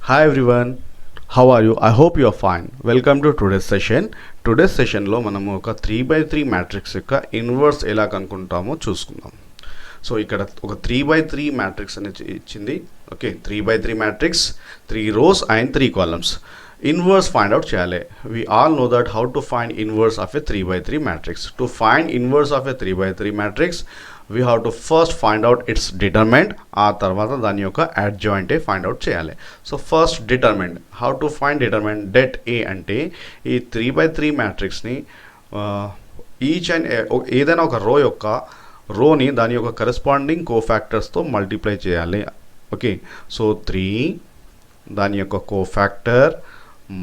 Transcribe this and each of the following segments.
Hi everyone, how are you? I hope you are fine. Welcome to today's session. Today's session లో మనము ఒక 3x3 matrix యొక్క inverse ఎలా కనుక్కుంటామో చూసుకుందాం. So ఇక్కడ ఒక 3x3 మ్యాట్రిక్స్ అనేది ఇచ్చింది. Okay, 3x3 matrix, 3 rows and 3 columns. Inverse find out చేయాలి. We all know that how to find inverse of a 3x3 matrix. To find inverse of a 3x3 matrix, we have to first find out its determinant. ఆ తర్వాత దాని యొక్క adjoint find out చేయాలి. So first determinant. How to find determinant? Det A అంటే ఈ 3x3 మ్యాట్రిక్స్ని each and ఏదైనా ఒక రో యొక్క రోని దాని యొక్క కరెస్పాండింగ్ కోఫ్యాక్టర్స్తో మల్టిప్లై చేయాలి. ఓకే, సో 3 దాని యొక్క కోఫ్యాక్టర్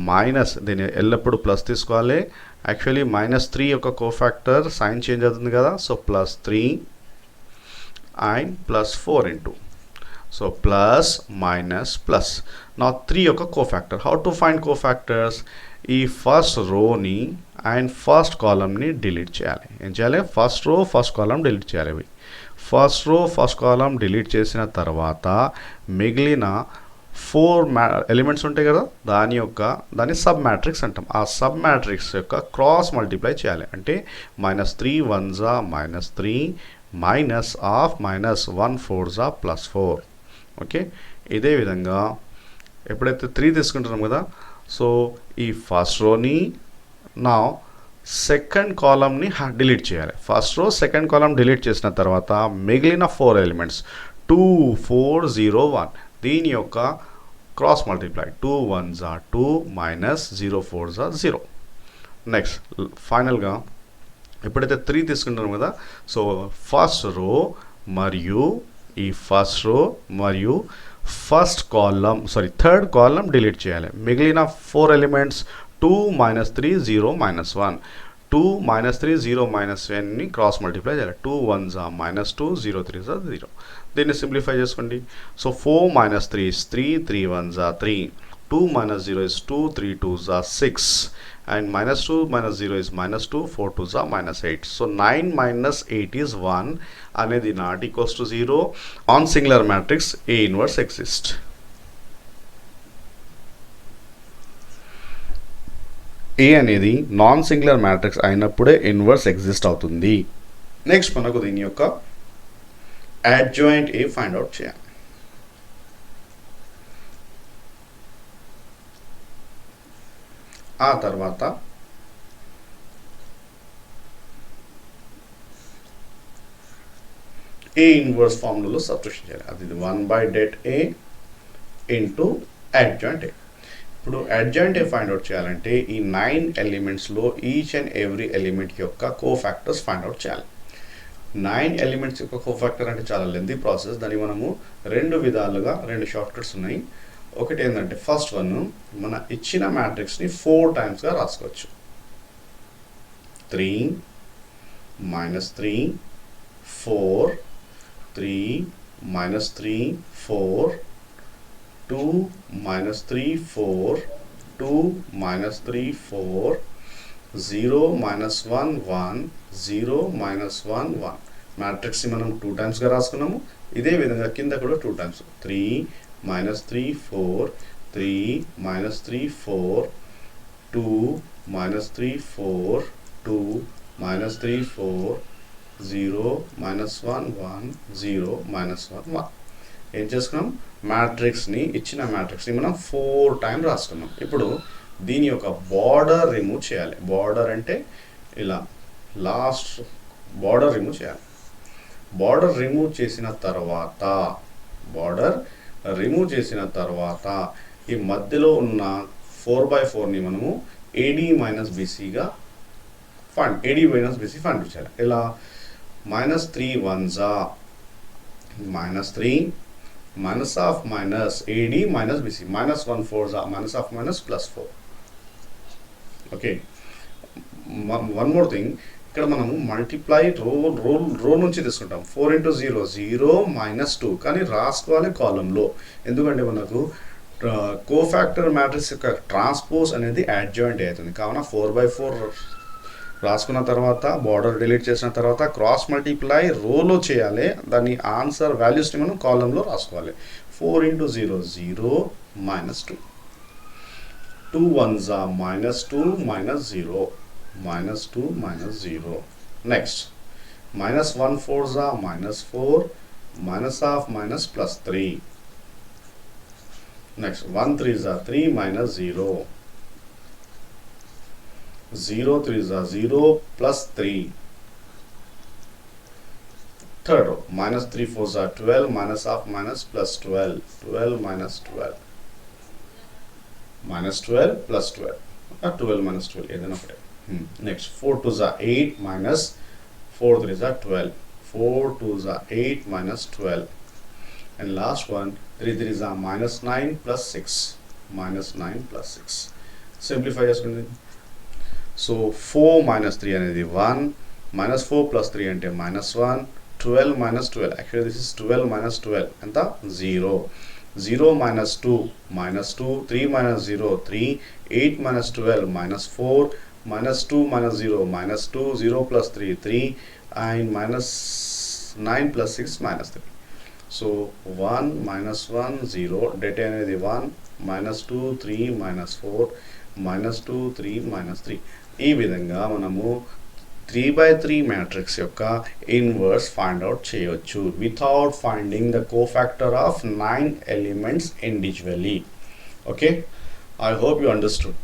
మైనస్, దీన్ని ఎల్లప్పుడు ప్లస్ తీసుకోవాలి. యాక్చువల్లీ -3 యొక్క కోఫ్యాక్టర్ సైన్ చేంజ్ అవుతుంది కదా, so +3 and +4 into, so plus minus plus. నా 3 యొక్క కోఫ్యాక్టర్. How to find కోఫ్యాక్టర్స్? ఈ ఫస్ట్ రోని అండ్ ఫస్ట్ కాలమ్ని డిలీట్ చేయాలి. ఏం చేయాలి? First row first column delete చేయాలి. ఇవి first row first column delete చేసిన తర్వాత మిగిలిన 4 ఎలిమెంట్స్ ఉంటాయి కదా, దాన్ని సబ్ మ్యాట్రిక్స్ అంటాం. ఆ సబ్ మ్యాట్రిక్స్ యొక్క క్రాస్ మల్టిప్లై చేయాలి. అంటే -3 1s -3 minus of -1 4s +4. Okay, ఇదే విధంగా ఎప్పుడైతే 3 తీసుకుంటున్నాం కదా, సో ఈ ఫస్ట్ రోని నా సెకండ్ కాలమ్ని డిలీట్ చేయాలి. First row second column delete చేసిన తర్వాత మిగిలిన 4 ఎలిమెంట్స్ 2 4 0 1 దీని యొక్క cross multiply. 2 1s 2 -0 4s 0. Next ఫైనల్గా ఎప్పుడైతే 3 తీసుకుంటున్నాం కదా, సో ఫస్ట్ రో మరియు ఈ ఫస్ట్ రో మరియు థర్డ్ కాలమ్ డిలీట్ చేయాలి. మిగిలిన 4 ఎలిమెంట్స్ 2 -3 0 -1 2 -3 0 -1ని క్రాస్ మల్టిప్లై చేయాలి. 2 1s -2 0 3s 0. దీన్ని సింప్లిఫై చేసుకోండి. So 4 - 3 is 3 3 1s 3 2 - 0 is 2 3 2s 6 and -2 - 0 is -2 4 2s -8. So 9 - 8 is 1 అనేది not equals to 0. On singular matrix A inverse exists. A అనేది non singular matrix అయినప్పుడే inverse exist అవుతుంది. Next మనకు దీని యొక్క adjoint A ఫైండ్ అవుట్ చేయాలి. ఆ తర్వాత A ఇన్వర్స్ ఫార్ములాలో సబ్స్టిట్యూషన్ చేయాలి. అది 1/det A into adjoint A. ఇప్పుడు adjoint A ఫైండ్ అవుట్ చేయాలంటే ఈ 9 ఎలిమెంట్స్లో ఈచ్ అండ్ ఎవ్రీ ఎలిమెంట్ యొక్క కోఫ్యాక్టర్స్ ఫైండ్ అవుట్ చేయాలి. 9 ఎలిమెంట్స్ యొక్క కోఫ్యాక్టర్ అంటే చాలా లెంతీ ప్రాసెస్. దాన్ని మనము 2 విధాలుగా 2 షార్ట్ కట్స్ ఉన్నాయి. ఒకటి ఏంటంటే ఫస్ట్ వన్, మన ఇచ్చిన మ్యాట్రిక్స్ని 4 టైమ్స్గా రాసుకోవచ్చు. 3 -3 4 3 -3 4 2 -3 4 2 -3 4 0 -1 1 0 -1 1. మ్యాట్రిక్స్ని మనం 2 టైమ్స్గా రాసుకున్నాము. ఇదే విధంగా కింద కూడా 2 టైమ్స్. 3 -3 4 3 -3 4 2 -3 4 2 -3 4 0 -1 1 0 -1 1. ఏం చేసుకున్నాం? మ్యాట్రిక్స్ని ఇచ్చిన మ్యాట్రిక్స్ని మనం 4 టైమ్స్ రాసుకున్నాం. ఇప్పుడు దీని యొక్క బార్డర్ రిమూవ్ చేయాలి. బార్డర్ అంటే ఇలా లాస్ట్ బార్డర్ రిమూవ్ చేయాలి. బార్డర్ రిమూవ్ చేసిన తర్వాత ఈ మధ్యలో ఉన్న 4/4ని మనము AD - BCగా AD - BC ఫైండ్ చేయాలి. ఇలా -3 1s -3 minus of minus AD - BC -1 4s minus of minus +4. Okay, one more thing, ఇక్కడ మనము మల్టిప్లై రో నుంచి తీసుకుంటాం. 4 × 0 0 -2 కానీ రాసుకోవాలి కాలంలో. ఎందుకంటే మనకు కోఫ్యాక్టర్ మ్యాట్రిక్స్ యొక్క ట్రాన్స్పోజ్ అనేది adjoint అవుతుంది. కావున 4/4 రాసుకున్న తర్వాత బార్డర్ డిలీట్ చేసిన తర్వాత క్రాస్ మల్టిప్లై రోలో చేయాలి. దాని ఆన్సర్ వాల్యూస్ని మనం కాలంలో రాసుకోవాలి. 4 × 0 0 minus 2. 2 ones are minus 2 minus 0. Minus 2 minus 0. Next, minus 1 fours are minus 4. Minus half minus plus 3. Next, 1 threes are 3 minus 0. 0 threes are 0 plus 3. Third row, minus 3 fours are 12, minus half minus plus 12. 12 minus 12. Minus 12 plus 12. 12 minus 12. Next, 4 twos are 8 minus 4 threes are 12. 4 twos are 8 minus 12. And last one, 3 threes are minus 9 plus 6. Minus 9 plus 6. Simplify చేసుకుంది. So 4 minus 3 అనేది 1. Minus 4 plus 3 అంటే minus 1. 12 minus 12. Actually this is 12 minus 12. ఎంత? 0. 0 minus 2 minus 2. 3 minus 0 3. 8 minus 12 minus 4. Minus 2 minus 0 minus 2. 0 plus 3 3. And minus 9 plus 6 minus 3. So 1 minus 1 0. Data అనేది 1. Minus 2 3 minus 4. Minus 2 3 minus 3. ఈ విధంగా మనము 3/3 matrix యొక్క inverse find out చేయవచ్చు without finding the cofactor of 9 elements individually. Okay, I hope you understood.